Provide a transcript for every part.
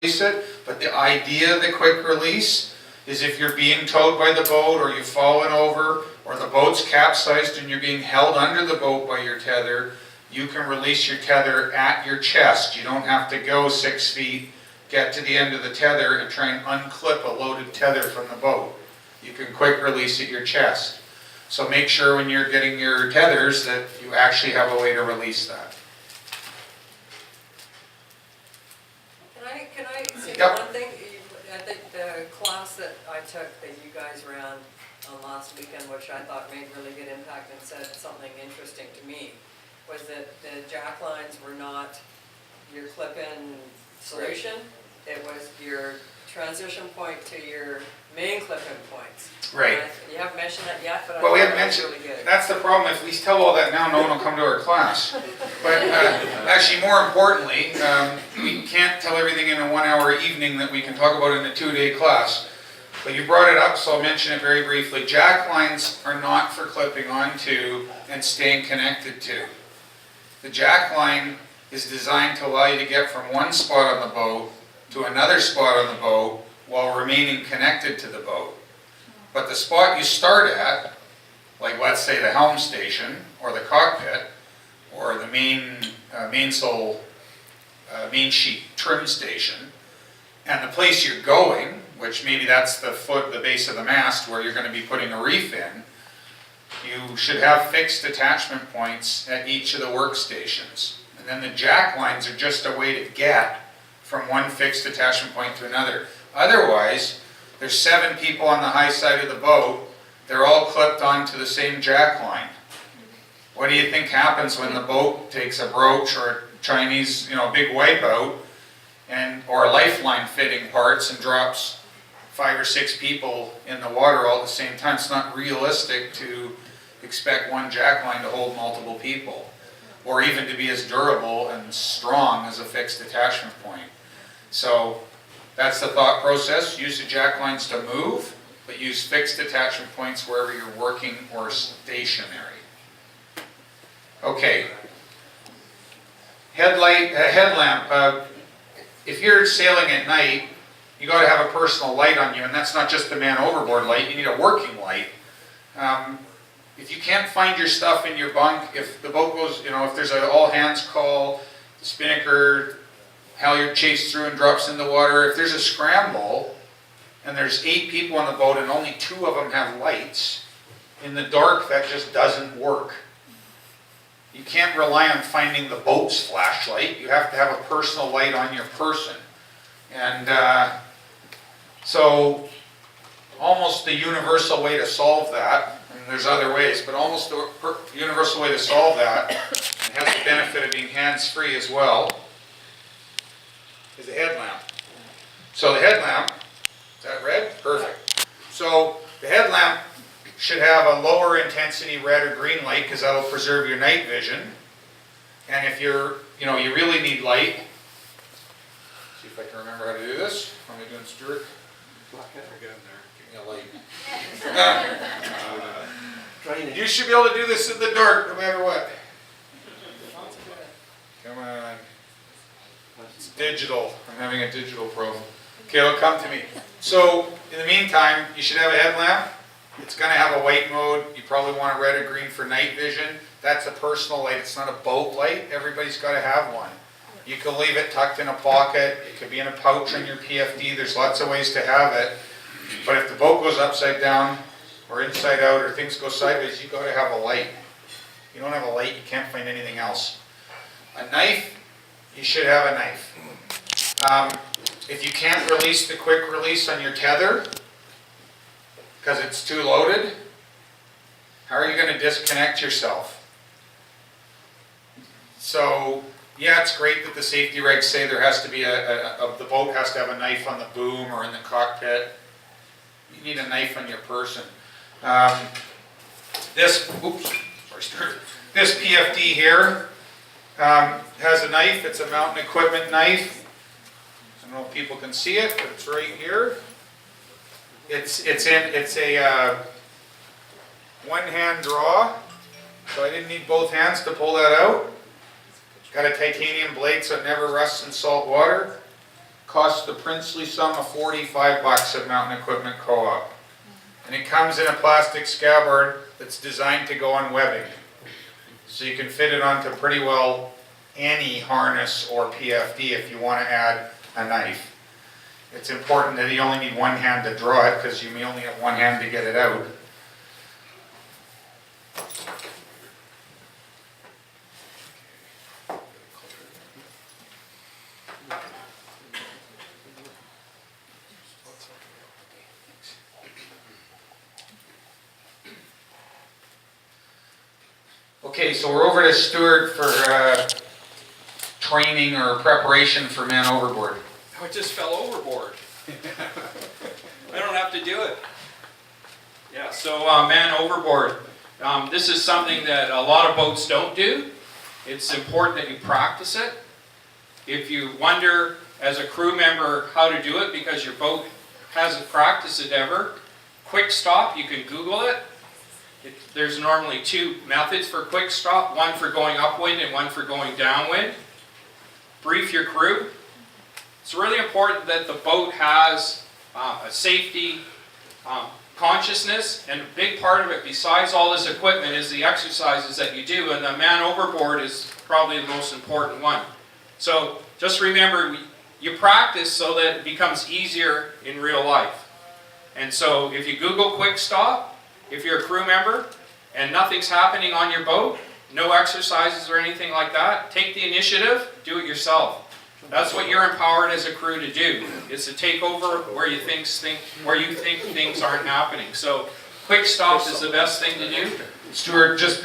release it, but the idea of the quick release is if you're being towed by the boat, or you've fallen over, or the boat's capsized and you're being held under the boat by your tether, you can release your tether at your chest. You don't have to go 6 feet, get to the end of the tether and try and unclip a loaded tether from the boat. You can quick release at your chest. So make sure when you're getting your tethers that you actually have a way to release that. Can I say Yep. one thing? I think the class that I took that you guys ran on last weekend, which I thought made really good impact and said something interesting to me, was that the jack lines were not your clip-in solution. It was your transition point to your main clip-in points. Right. You haven't mentioned that yet, but Well, we I haven't thought that was mentioned, really good. that's the problem, if we tell all that now, no one will come to our class. But actually, more importantly, we can't tell everything in a 1-hour evening that we can talk about in a 2-day class. But you brought it up, so I'll mention it very briefly. Jack lines are not for clipping onto and staying connected to. The jack line is designed to allow you to get from one spot on the boat to another spot on the boat while remaining connected to the boat. But the spot you start at, like let's say the helm station or the cockpit or the main sheet trim station, and the place you're going, which maybe that's the base of the mast where you're going to be putting a reef in, you should have fixed attachment points at each of the workstations. And then the jack lines are just a way to get from one fixed attachment point to another. Otherwise, there's 7 people on the high side of the boat, they're all clipped onto the same jack line. What do you think happens when the boat takes a broach or a Chinese, big wipeout, or lifeline fitting parts and drops 5 or 6 people in the water all at the same time? It's not realistic to expect one jack line to hold multiple people, or even to be as durable and strong as a fixed attachment point. So that's the thought process. Use the jack lines to move, but use fixed attachment points wherever you're working or stationary. Okay. Headlamp. If you're sailing at night, you got to have a personal light on you, and that's not just the man overboard light. You need a working light. If you can't find your stuff in your bunk, if the boat goes, if there's an all hands call, the spinnaker halyard chased through and drops in the water, if there's a scramble and there's 8 people on the boat and only 2 of them have lights, in the dark that just doesn't work. You can't rely on finding the boat's flashlight. You have to have a personal light on your person. And so almost the universal way to solve that, and there's other ways, but almost the universal way to solve that, and has the benefit of being hands-free as well, is a headlamp. So the headlamp, is that red? Perfect. So the headlamp should have a lower intensity red or green light because that will preserve your night vision. And if you really need light, see if I can remember how to do this. What am I doing, Stuart? Get in there. Give me a light. You should be able to do this in the dark no matter what. Come on. It's digital. I'm having a digital problem. Okay, it'll come to me. So, in the meantime, you should have a headlamp. It's going to have a white mode. You probably want a red or green for night vision. That's a personal light. It's not a boat light. Everybody's got to have one. You can leave it tucked in a pocket. It could be in a pouch on your PFD. There's lots of ways to have it. But if the boat goes upside down or inside out or things go sideways, you've got to have a light. If you don't have a light, you can't find anything else. A knife, you should have a knife. If you can't release the quick release on your tether because it's too loaded, how are you going to disconnect yourself? So, yeah, it's great that the safety regs say there has to be the boat has to have a knife on the boom or in the cockpit. You need a knife on your person. This PFD here has a knife. It's a mountain equipment knife. I don't know if people can see it, but it's right here. It's a one-hand draw, so I didn't need both hands to pull that out. Got a titanium blade so it never rusts in salt water. costs the princely sum of $45 at Mountain Equipment Co-op. And it comes in a plastic scabbard that's designed to go on webbing. So you can fit it onto pretty well any harness or PFD if you want to add a knife. It's important that you only need one hand to draw it because you may only have one hand to get it out. Okay, so we're over to Stewart for training or preparation for man overboard. I just fell overboard. I don't have to do it. Yeah, so man overboard. This is something that a lot of boats don't do. It's important that you practice it. If you wonder as a crew member how to do it because your boat hasn't practiced it ever, quick stop, you can Google it. There's normally two methods for quick stop, one for going upwind and one for going downwind. Brief your crew. It's really important that the boat has a safety consciousness, and a big part of it, besides all this equipment, is the exercises that you do, and the man overboard is probably the most important one. So just remember, you practice so that it becomes easier in real life. And so if you Google quick stop, if you're a crew member and nothing's happening on your boat, no exercises or anything like that, take the initiative, do it yourself. That's what you're empowered as a crew to do, is to take over where you think things aren't happening. So quick stop is the best thing to do. Stuart, just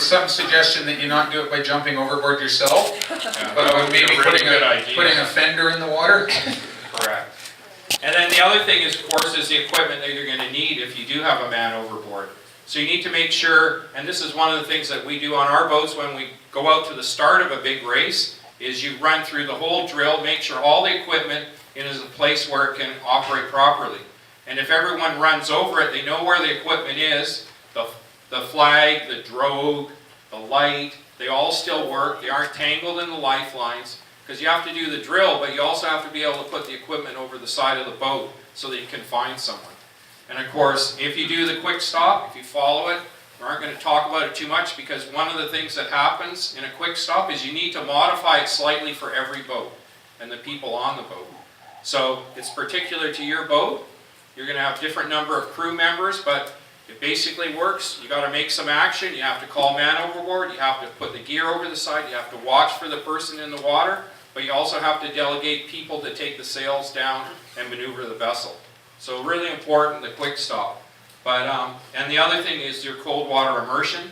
some suggestion that you not do it by jumping overboard yourself, Yeah. but maybe Really putting a fender in the water. Correct. And then the other thing is, of course, is the equipment that you're going to need if you do have a man overboard. So you need to make sure, and this is one of the things that we do on our boats when we go out to the start of a big race, is you run through the whole drill, make sure all the equipment is in a place where it can operate properly. And if everyone runs over it, they know where the equipment is, the flag, the drogue, the light, they all still work. They aren't tangled in the lifelines, because you have to do the drill, but you also have to be able to put the equipment over the side of the boat so that you can find someone. And of course, if you do the quick stop, if you follow it, we aren't going to talk about it too much, because one of the things that happens in a quick stop is you need to modify it slightly for every boat and the people on the boat. So it's particular to your boat. You're going to have different number of crew members, but it basically works. You got to make some action. You have to call man overboard. You have to put the gear over the side. You have to watch for the person in the water, but you also have to delegate people to take the sails down and maneuver the vessel. So really important, the quick stop. But, and the other thing is your cold water immersion.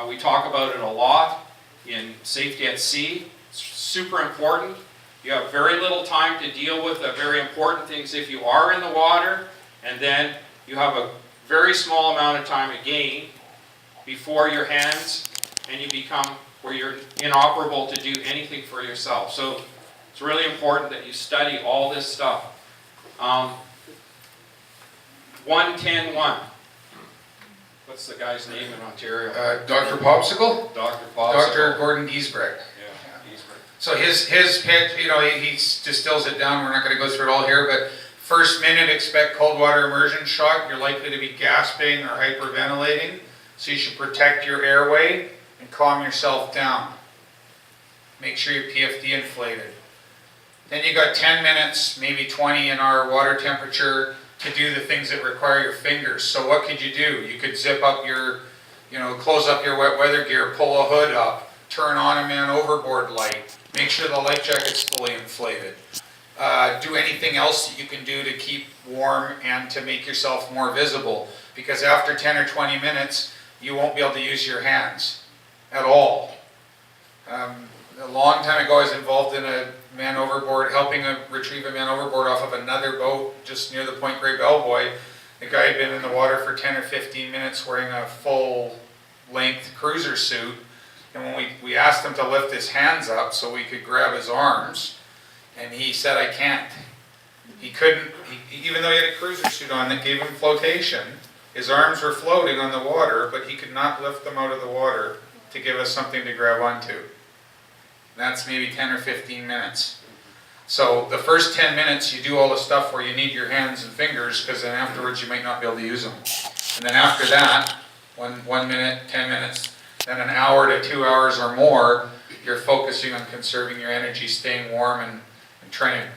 We talk about it a lot in safety at sea. It's super important. You have very little time to deal with the very important things if you are in the water, and then you have a very small amount of time again before your hands, and you become where you're inoperable to do anything for yourself. So it's really important that you study all this stuff. 110-1. What's the guy's name in Ontario? Dr. Popsicle? Dr. Popsicle. Dr. Gordon Giesbrecht. Yeah, Giesbrecht. So his pitch, you know, he distills it down. We're not going to go through it all here, but first minute, expect cold water immersion shock. You're likely to be gasping or hyperventilating, so you should protect your airway and calm yourself down. Make sure your PFD inflated. Then you got 10 minutes, maybe 20 in our water temperature to do the things that require your fingers. So what could you do? You could zip up your, close up your wet weather gear, pull a hood up, turn on a man overboard light, make sure the life jacket's fully inflated. Do anything else that you can do to keep warm and to make yourself more visible, because after 10 or 20 minutes you won't be able to use your hands at all. A long time ago I was involved in a man overboard, helping retrieve a man overboard off of another boat just near the Point Grey Bellboy. The guy had been in the water for 10 or 15 minutes wearing a full length cruiser suit, and when we asked him to lift his hands up so we could grab his arms, and he said, I can't. He couldn't, even though he had a cruiser suit on that gave him flotation, his arms were floating on the water, but he could not lift them out of the water to give us something to grab onto. That's maybe 10 or 15 minutes. So the first 10 minutes, you do all the stuff where you need your hands and fingers, because then afterwards you might not be able to use them. And then after that, 1 minute, 10 minutes, then an hour to 2 hours or more, you're focusing on conserving your energy, staying warm, and trying to,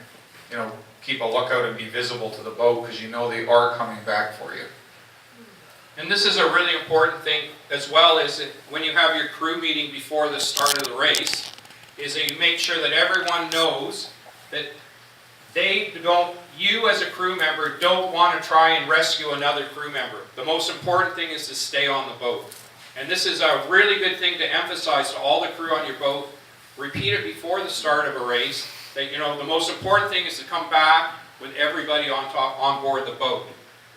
you know, keep a lookout and be visible to the boat, because you know they are coming back for you. And this is a really important thing as well, is that when you have your crew meeting before the start of the race, is that you make sure that everyone knows that you as a crew member don't want to try and rescue another crew member. The most important thing is to stay on the boat. And this is a really good thing to emphasize to all the crew on your boat. Repeat it before the start of a race, that, you know, the most important thing is to come back with everybody on board the boat.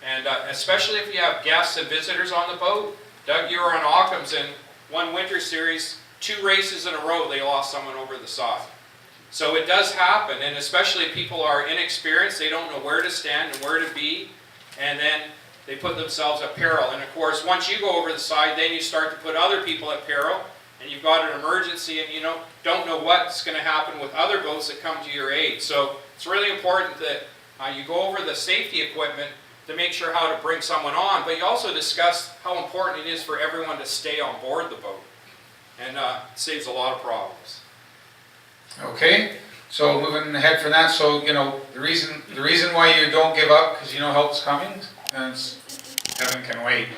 And especially if you have guests and visitors on the boat. Doug, you were on Occam's, and one winter series, 2 races in a row, they lost someone over the side. So it does happen, and especially if people are inexperienced, they don't know where to stand and where to be, and then they put themselves at peril. And of course, once you go over the side, then you start to put other people at peril, and you've got an emergency, and you don't know what's going to happen with other boats that come to your aid. So it's really important that you go over the safety equipment to make sure how to bring someone on, but you also discuss how important it is for everyone to stay on board the boat, and it saves a lot of problems. Okay, so moving ahead from that, so you know the reason why you don't give up, because you know help's coming, and heaven can wait.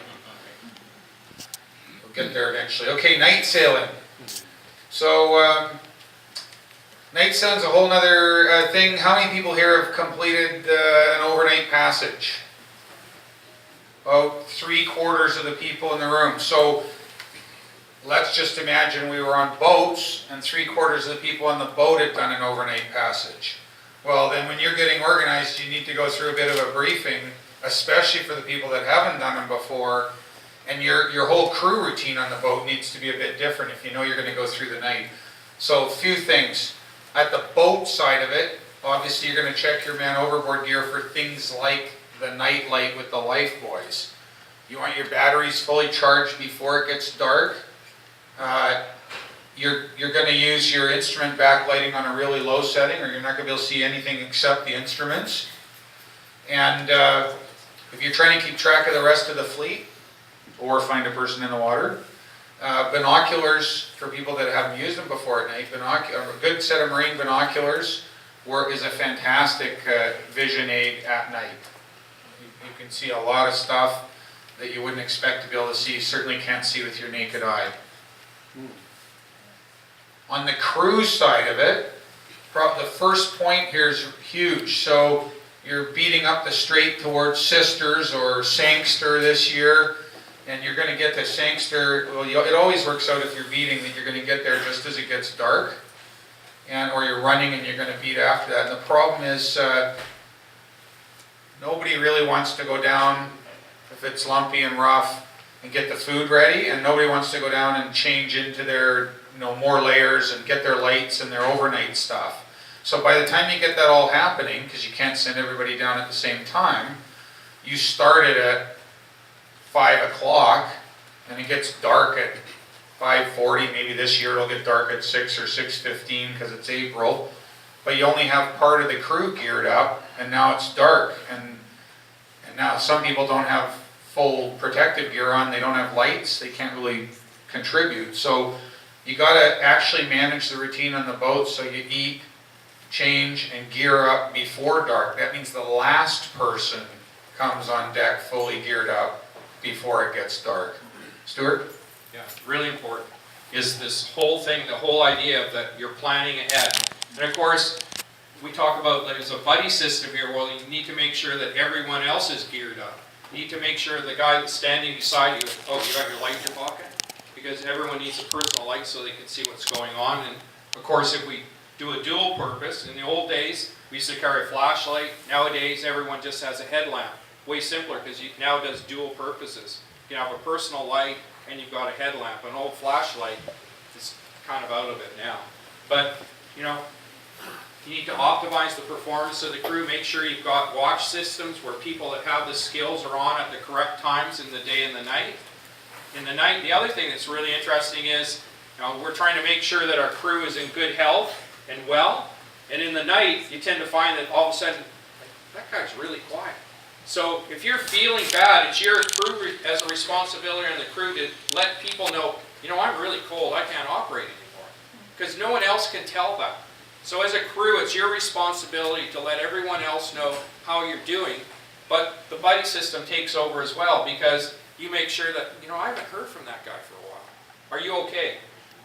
We'll get there eventually. Okay, night sailing. So night sailing's a whole other thing. How many people here have completed an overnight passage? About 3/4 of the people in the room. So let's just imagine we were on boats and 3/4 of the people on the boat had done an overnight passage. Well, then when you're getting organized, you need to go through a bit of a briefing, especially for the people that haven't done them before. And your whole crew routine on the boat needs to be a bit different if you know you're going to go through the night. So a few things. At the boat side of it, obviously you're going to check your man overboard gear for things like the night light with the life buoys. You want your batteries fully charged before it gets dark. You're going to use your instrument backlighting on a really low setting, or you're not going to be able to see anything except the instruments. And if you're trying to keep track of the rest of the fleet, or find a person in the water, binoculars for people that haven't used them before at night. A good set of marine binoculars is a fantastic vision aid at night. You can see a lot of stuff that you wouldn't expect to be able to see. You certainly can't see with your naked eye. On the cruise side of it, the first point here is huge. So you're beating up the strait towards Sisters or Sangster this year, and you're going to get to Sangster. Well, it always works out if you're beating that you're going to get there just as it gets dark, or you're running and you're going to beat after that. And the problem is nobody really wants to go down if it's lumpy and rough and get the food ready, and nobody wants to go down and change into their more layers and get their lights and their overnight stuff. So by the time you get that all happening, because you can't send everybody down at the same time, you start it at 5 o'clock and it gets dark at 5:40. Maybe this year it'll get dark at 6 or 6:15 because it's April, but you only have part of the crew geared up, and now it's dark, and now some people don't have full protective gear on, they don't have lights, they can't really contribute. So you got to actually manage the routine on the boat, so you eat, change, and gear up before dark. That means the last person comes on deck fully geared up before it gets dark. Stuart? Yeah, really important is this whole thing, the whole idea of that you're planning ahead. And of course, we talk about there's a buddy system here. Well, you need to make sure that everyone else is geared up. You need to make sure the guy that's standing beside you, oh, you got your light in your pocket? Because everyone needs a personal light so they can see what's going on. And of course, if we do a dual purpose, in the old days, we used to carry a flashlight. Nowadays, everyone just has a headlamp. Way simpler, because now it does dual purposes. You can have a personal light and you've got a headlamp. An old flashlight is kind of out of it now. But, you need to optimize the performance of the crew. Make sure you've got watch systems where people that have the skills are on at the correct times in the day and the night. In the night, the other thing that's really interesting is we're trying to make sure that our crew is in good health and well. And in the night, you tend to find that all of a sudden, like, that guy's really quiet. So if you're feeling bad, it's your crew as a responsibility on the crew to let people know, you know, I'm really cold, I can't operate anymore. Because no one else can tell that. So as a crew, it's your responsibility to let everyone else know how you're doing. But the buddy system takes over as well, because you make sure that, you know, I haven't heard from that guy for a while. Are you okay?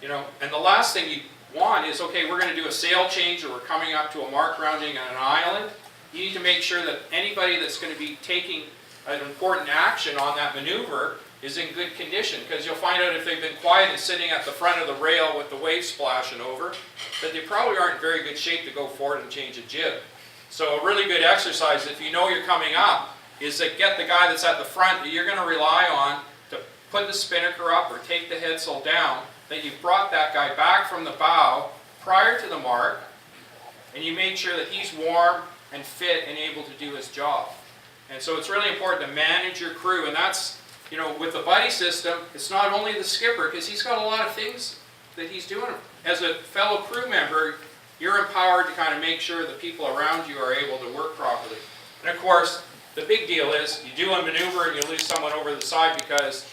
You know, and the last thing you want is, okay, we're going to do a sail change, or we're coming up to a mark rounding on an island. You need to make sure that anybody that's going to be taking an important action on that maneuver is in good condition, because you'll find out if they've been quiet and sitting at the front of the rail with the waves splashing over, that they probably aren't in very good shape to go forward and change a jib. So a really good exercise, if you know you're coming up, is to get the guy that's at the front that you're going to rely on to put the spinnaker up or take the headsail down, that you've brought that guy back from the bow prior to the mark, and you make sure that he's warm and fit and able to do his job. And so it's really important to manage your crew, and that's, you know, with the buddy system, it's not only the skipper, because he's got a lot of things that he's doing. As a fellow crew member, you're empowered to kind of make sure the people around you are able to work properly. And of course, the big deal is you do a maneuver and you lose someone over the side because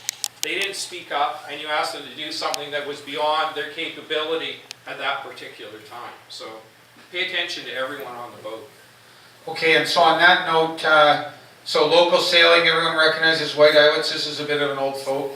they didn't speak up and you asked them to do something that was beyond their capability at that particular time. So pay attention to everyone on the boat. Okay, and so on that note, so local sailing, everyone recognizes white islets. This is a bit of an old folk